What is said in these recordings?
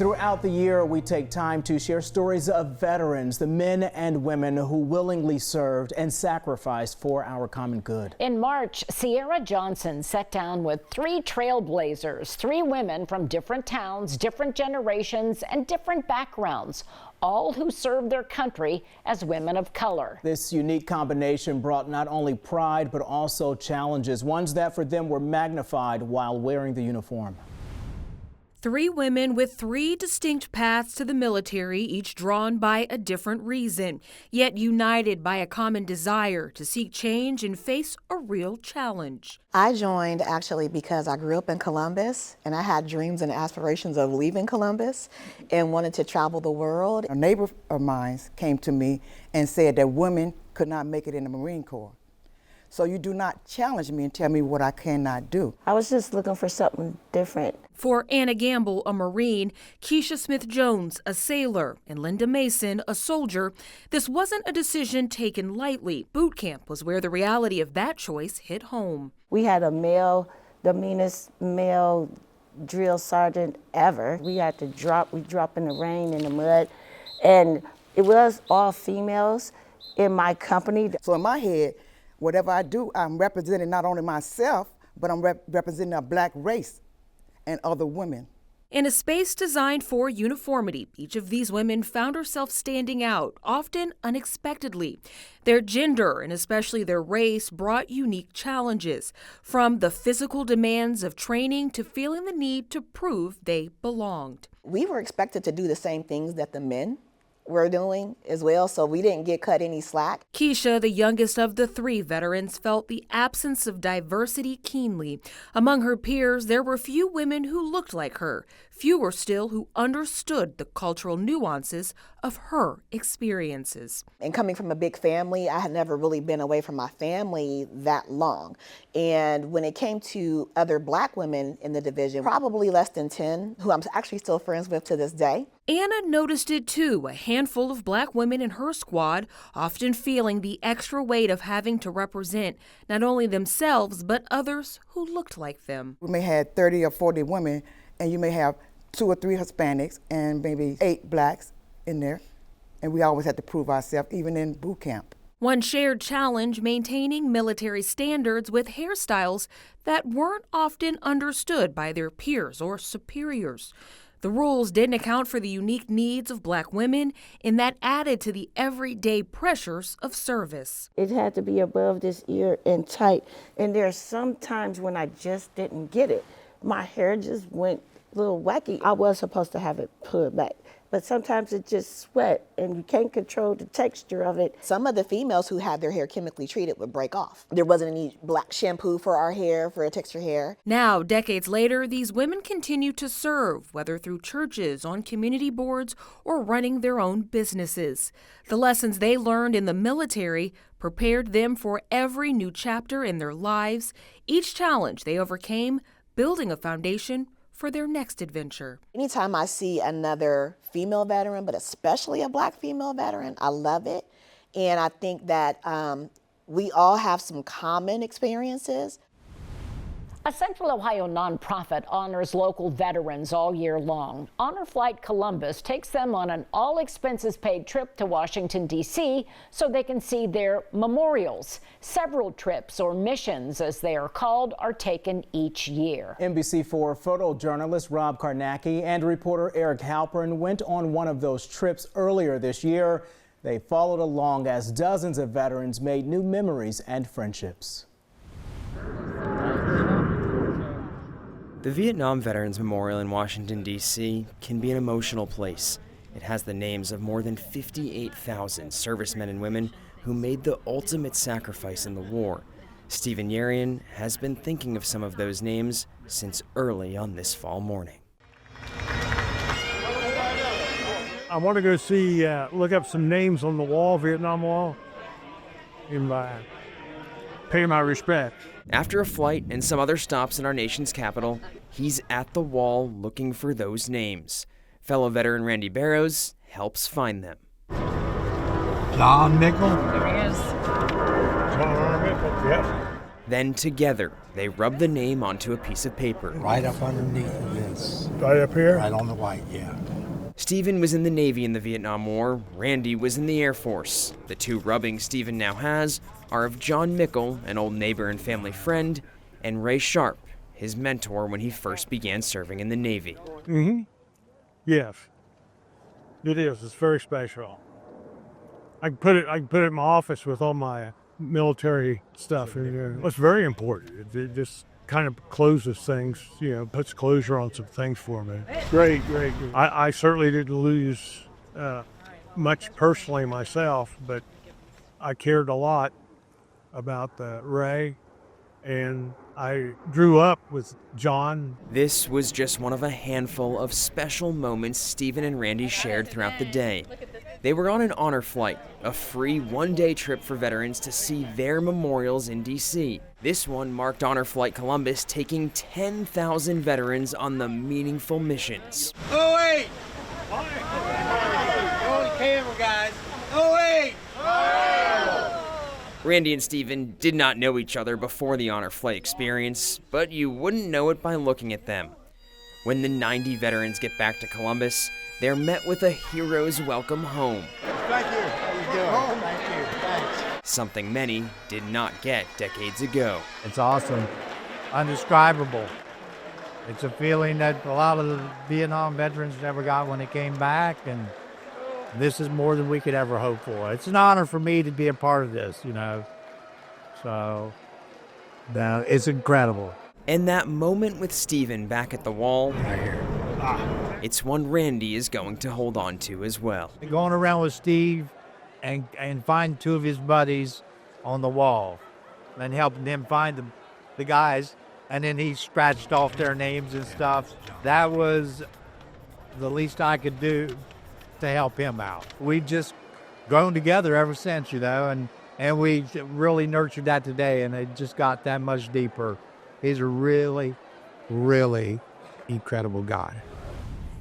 Throughout the year, we take time to share stories of veterans, the men and women who willingly served and sacrificed for our common good. In March, Sierra Johnson sat down with 3 trailblazers, 3 women from different towns, different generations, and different backgrounds, all who served their country as women of color. This unique combination brought not only pride, but also challenges, ones that for them were magnified while wearing the uniform. 3 women with 3 distinct paths to the military, each drawn by a different reason, yet united by a common desire to seek change and face a real challenge. I joined actually because I grew up in Columbus and I had dreams and aspirations of leaving Columbus and wanted to travel the world. A neighbor of mine came to me and said that women could not make it in the Marine Corps. So you do not challenge me and tell me what I cannot do. I was just looking for something different. For Anna Gamble, a Marine, Keisha Smith-Jones, a sailor, and Linda Mason, a soldier, this wasn't a decision taken lightly. Boot camp was where the reality of that choice hit home. We had the meanest male drill sergeant ever. We had to drop in the rain, in the mud, and it was all females in my company. So in my head, whatever I do, I'm representing not only myself, but I'm representing a black race and other women. In a space designed for uniformity, each of these women found herself standing out, often unexpectedly. Their gender, and especially their race, brought unique challenges, from the physical demands of training to feeling the need to prove they belonged. We were expected to do the same things that the men were doing as well, so we didn't get cut any slack. Keisha, the youngest of the 3 veterans, felt the absence of diversity keenly. Among her peers, there were few women who looked like her, fewer still who understood the cultural nuances of her experiences. And coming from a big family, I had never really been away from my family that long. And when it came to other black women in the division, probably less than 10, who I'm actually still friends with to this day. Anna noticed it too, a handful of black women in her squad often feeling the extra weight of having to represent not only themselves, but others who looked like them. We may have 30 or 40 women, and you may have 2 or 3 Hispanics and maybe 8 blacks in there. And we always had to prove ourselves, even in boot camp. One shared challenge, maintaining military standards with hairstyles that weren't often understood by their peers or superiors. The rules didn't account for the unique needs of black women, and that added to the everyday pressures of service. It had to be above this ear and tight, and there are some times when I just didn't get it. My hair just went a little wacky. I was supposed to have it pulled back, but sometimes it just sweat and you can't control the texture of it. Some of the females who had their hair chemically treated would break off. There wasn't any black shampoo for our hair, for a textured hair. Now, decades later, these women continue to serve, whether through churches, on community boards, or running their own businesses. The lessons they learned in the military prepared them for every new chapter in their lives. Each challenge they overcame, building a foundation for their next adventure. Anytime I see another female veteran, but especially a black female veteran, I love it. And I think that we all have some common experiences. A Central Ohio nonprofit honors local veterans all year long. Honor Flight Columbus takes them on an all-expenses-paid trip to Washington, D.C. so they can see their memorials. Several trips, or missions as they are called, are taken each year. NBC4 photojournalist Rob Karnacki and reporter Eric Halpern went on one of those trips earlier this year. They followed along as dozens of veterans made new memories and friendships. The Vietnam Veterans Memorial in Washington, D.C. can be an emotional place. It has the names of more than 58,000 servicemen and women who made the ultimate sacrifice in the war. Stephen Yerian has been thinking of some of those names since early on this fall morning. I want to go see, look up some names on the wall, Vietnam Wall, and pay my respects. After a flight and some other stops in our nation's capital, he's at the wall looking for those names. Fellow veteran Randy Barrows helps find them. John Nickel. There he is. John Nickel, yep. Then together, they rub the name onto a piece of paper. Right up underneath this. Right up here? Right on the white, yeah. Stephen was in the Navy in the Vietnam War. Randy was in the Air Force. The two rubbings Stephen now has are of John Mickle, an old neighbor and family friend, and Ray Sharp, his mentor when he first began serving in the Navy. Mm-hmm. Yes. It is. It's very special. I can put it in my office with all my military stuff in there. It's very important. It just kind of closes things, puts closure on some things for me. Great. I certainly didn't lose much personally myself, but I cared a lot about Ray, and I grew up with John. This was just one of a handful of special moments Stephen and Randy shared throughout the day. They were on an honor flight, a free one-day trip for veterans to see their memorials in D.C. This one marked Honor Flight Columbus taking 10,000 veterans on the meaningful missions. Oh, wait! Hold the camera, guys. Oh, wait! Randy and Stephen did not know each other before the Honor Flight experience, but you wouldn't know it by looking at them. When the 90 veterans get back to Columbus, they're met with a hero's welcome home. Thank you. How you doing? Thank you. Thanks. Something many did not get decades ago. It's awesome. Undescribable. It's a feeling that a lot of the Vietnam veterans never got when they came back, and this is more than we could ever hope for. It's an honor for me to be a part of this, So, it's incredible. And that moment with Stephen back at the wall, it's one Randy is going to hold on to as well. Going around with Steve and find two of his buddies on the wall and helping them find the guys, and then he scratched off their names and stuff. That was the least I could do to help him out. We've just grown together ever since, and we really nurtured that today, and it just got that much deeper. He's a really, really incredible guy.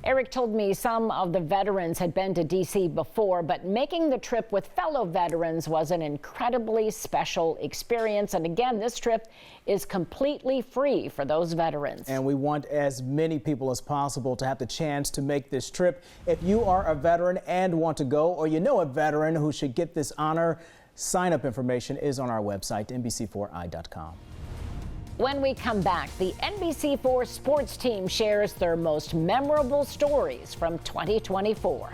Eric told me some of the veterans had been to D.C. before, but making the trip with fellow veterans was an incredibly special experience. And again, this trip is completely free for those veterans. And we want as many people as possible to have the chance to make this trip. If you are a veteran and want to go, or you know a veteran who should get this honor, sign-up information is on our website, NBC4i.com. When we come back, the NBC4 sports team shares their most memorable stories from 2024.